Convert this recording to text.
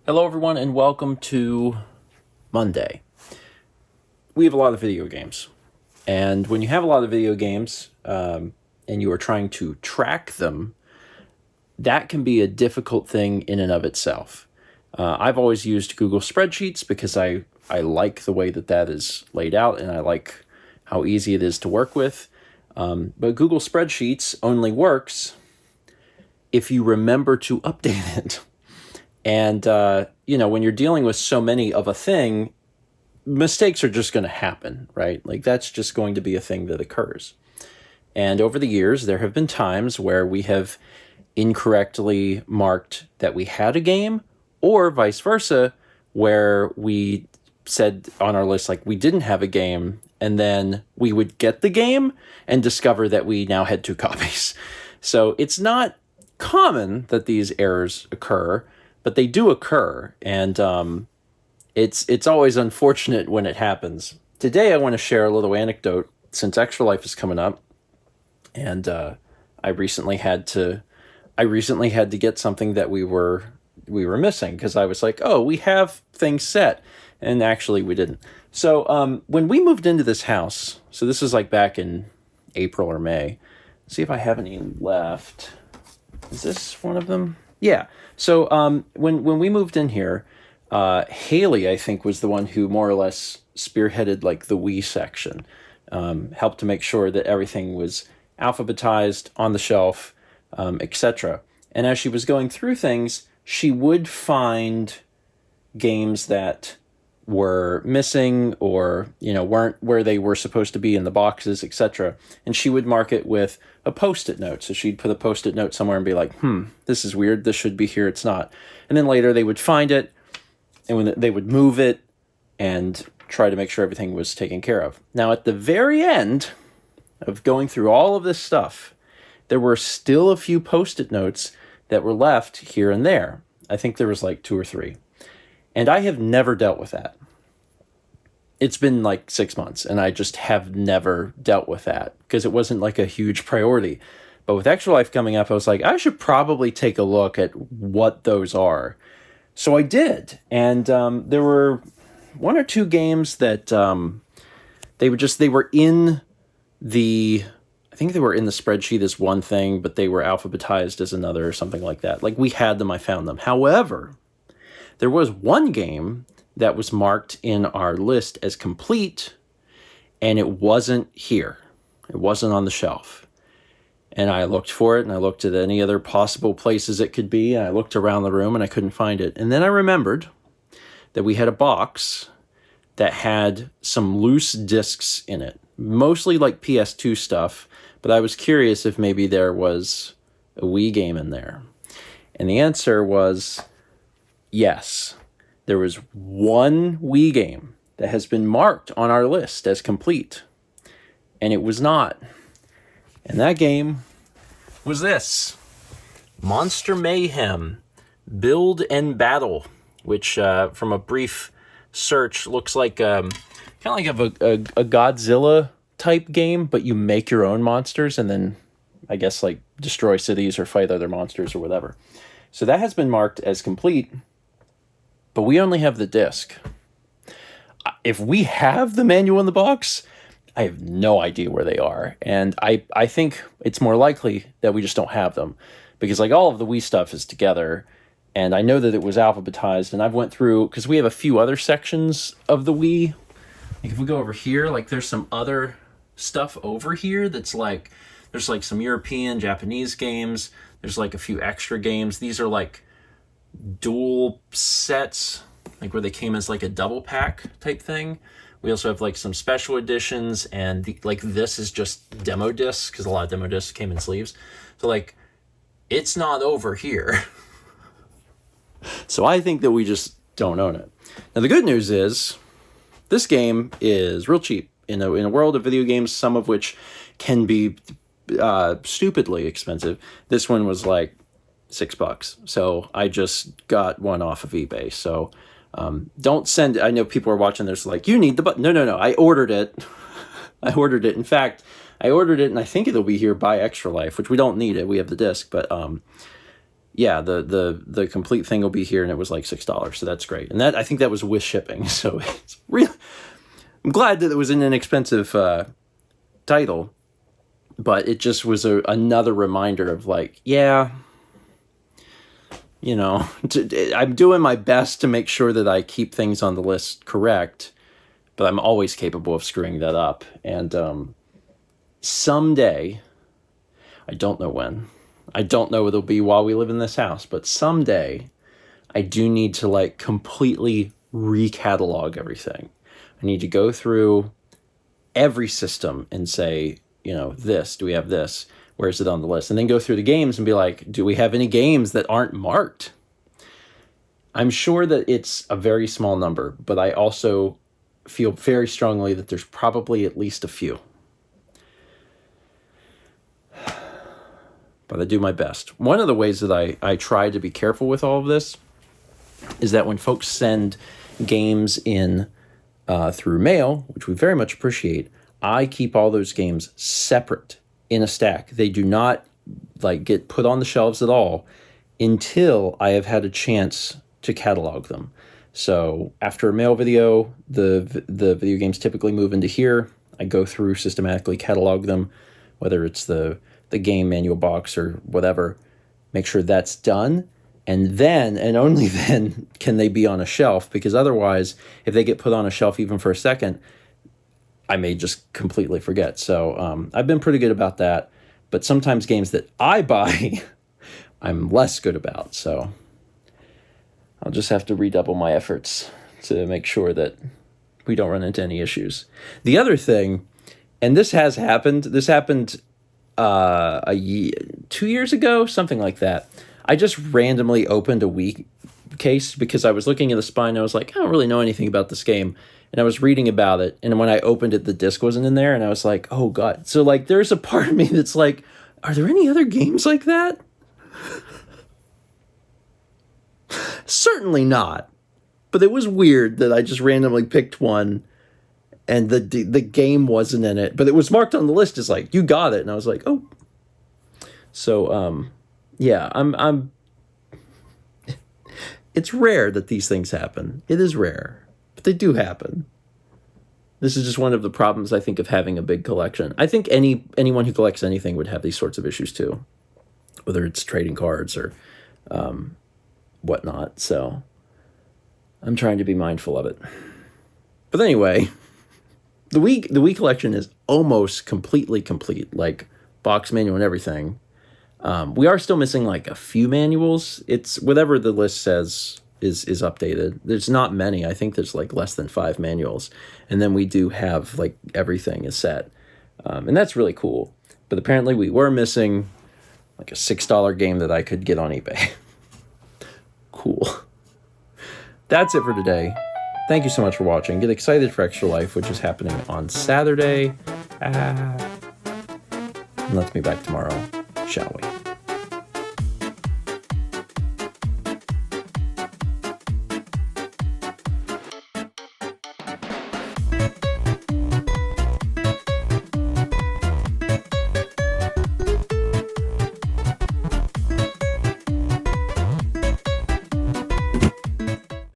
Hello, everyone, and welcome to Monday. We have a lot of video games, and when you have a lot of video games and you are trying to track them, that can be a difficult thing in and of itself. I've always used Google Spreadsheets because I like the way that is laid out, and I like how easy it is to work with. But Google Spreadsheets only works if you remember to update it. And, when you're dealing with so many of a thing, mistakes are just going to happen, right? Like, that's just going to be a thing that occurs. And over the years, there have been times where we have incorrectly marked that we had a game, or vice versa, where we said on our list, like, we didn't have a game, and then we would get the game and discover that we now had 2 copies. So it's not common that these errors occur, but they do occur, and it's always unfortunate when it happens. Today, I want to share a little anecdote since Extra Life is coming up, and I recently had to get something that we were missing because I was like, oh, we have things set, and actually we didn't. So when we moved into this house, so this is like back in April or May. Let's see if I have any left. Is this one of them? Yeah. So when we moved in here, Haley, I think, was the one who more or less spearheaded like the Wii section, helped to make sure that everything was alphabetized on the shelf, etc. And as she was going through things, she would find games that were missing or weren't where they were supposed to be in the boxes, etc. And she would mark it with a post-it note. So she'd put a post-it note somewhere and be like, this is weird, this should be here, it's not. And then later they would find it, and when they would move it and try to make sure everything was taken care of. Now at the very end of going through all of this stuff, there were still a few post-it notes that were left here and there. I think there was like 2 or 3. And I have never dealt with that. It's been like 6 months, and I just have never dealt with that because it wasn't like a huge priority. But with Extra Life coming up, I was like, I should probably take a look at what those are. So I did. And there were 1 or 2 games that they were in the... I think they were in the spreadsheet as one thing, but they were alphabetized as another or something like that. Like, we had them, I found them. However, there was 1 game that was marked in our list as complete, and it wasn't here. It wasn't on the shelf. And I looked for it, and I looked at any other possible places it could be, and I looked around the room, and I couldn't find it. And then I remembered that we had a box that had some loose discs in it, mostly like PS2 stuff, but I was curious if maybe there was a Wii game in there. And the answer was yes. There was 1 Wii game that has been marked on our list as complete, and it was not. And that game was this: Monster Mayhem Build and Battle, which from a brief search looks like kind of like a Godzilla type game, but you make your own monsters and then I guess like destroy cities or fight other monsters or whatever. So that has been marked as complete, but we only have the disc. If we have the manual in the box, I have no idea where they are. And I think it's more likely that we just don't have them, because like all of the Wii stuff is together, and I know that it was alphabetized, and I've went through, because we have a few other sections of the Wii. Like if we go over here, like there's some other stuff over here that's like, there's like some European, Japanese games. There's like a few extra games. These are like dual sets, like where they came as like a double pack type thing. We also have like some special editions, and like this is just demo discs, because a lot of demo discs came in sleeves. So like, it's not over here. So I think that we just don't own it. Now the good news is, this game is real cheap. In a world of video games, some of which can be stupidly expensive, this one was like $6. So I just got one off of eBay. So don't send. I know people are watching this like, you need the button. No. I ordered it. In fact, I ordered it, and I think it'll be here by Extra Life, which we don't need it. We have the disc, but yeah, the complete thing will be here, and it was like $6, so that's great. And that, I think that was with shipping, so it's really, I'm glad that it was an inexpensive title, but it just was another reminder of like, yeah, you know, I'm doing my best to make sure that I keep things on the list correct, but I'm always capable of screwing that up. And someday, I don't know when, I don't know it'll be while we live in this house, but someday I do need to like completely recatalog everything. I need to go through every system and say, you know, this, do we have this? Where is it on the list? And then go through the games and be like, do we have any games that aren't marked? I'm sure that it's a very small number, but I also feel very strongly that there's probably at least a few. But I do my best. One of the ways that I try to be careful with all of this is that when folks send games in through mail, which we very much appreciate, I keep all those games separate in a stack. They do not like get put on the shelves at all until I have had a chance to catalog them. So after a mail video, the video games typically move into here. I go through, systematically catalog them, whether it's the game manual box or whatever, make sure that's done. And then, and only then, can they be on a shelf, because otherwise, if they get put on a shelf even for a second, I may just completely forget. So I've been pretty good about that. But sometimes games that I buy, I'm less good about. So I'll just have to redouble my efforts to make sure that we don't run into any issues. The other thing, and this happened 2 years ago, something like that. I just randomly opened a Wii case because I was looking at the spine and I was like, I don't really know anything about this game. And I was reading about it, and when I opened it, the disc wasn't in there, and I was like, oh God. So like there's a part of me that's like, are there any other games like that? Certainly not. But it was weird that I just randomly picked one and the game wasn't in it, but it was marked on the list as like, you got it. And I was like, oh. So yeah, I'm it's rare that these things happen. It is rare, but they do happen. This is just one of the problems, I think, of having a big collection. I think anyone who collects anything would have these sorts of issues too, whether it's trading cards or whatnot. So I'm trying to be mindful of it. But anyway, the Wii collection is almost completely complete, like box manual and everything. We are still missing like a few manuals. It's whatever the list says is updated. There's not many. I think there's like less than 5 manuals. And then we do have like everything is set. And that's really cool. But apparently we were missing like a $6 game that I could get on eBay. Cool. That's it for today. Thank you so much for watching. Get excited for Extra Life, which is happening on Saturday. And let's be back tomorrow, shall we?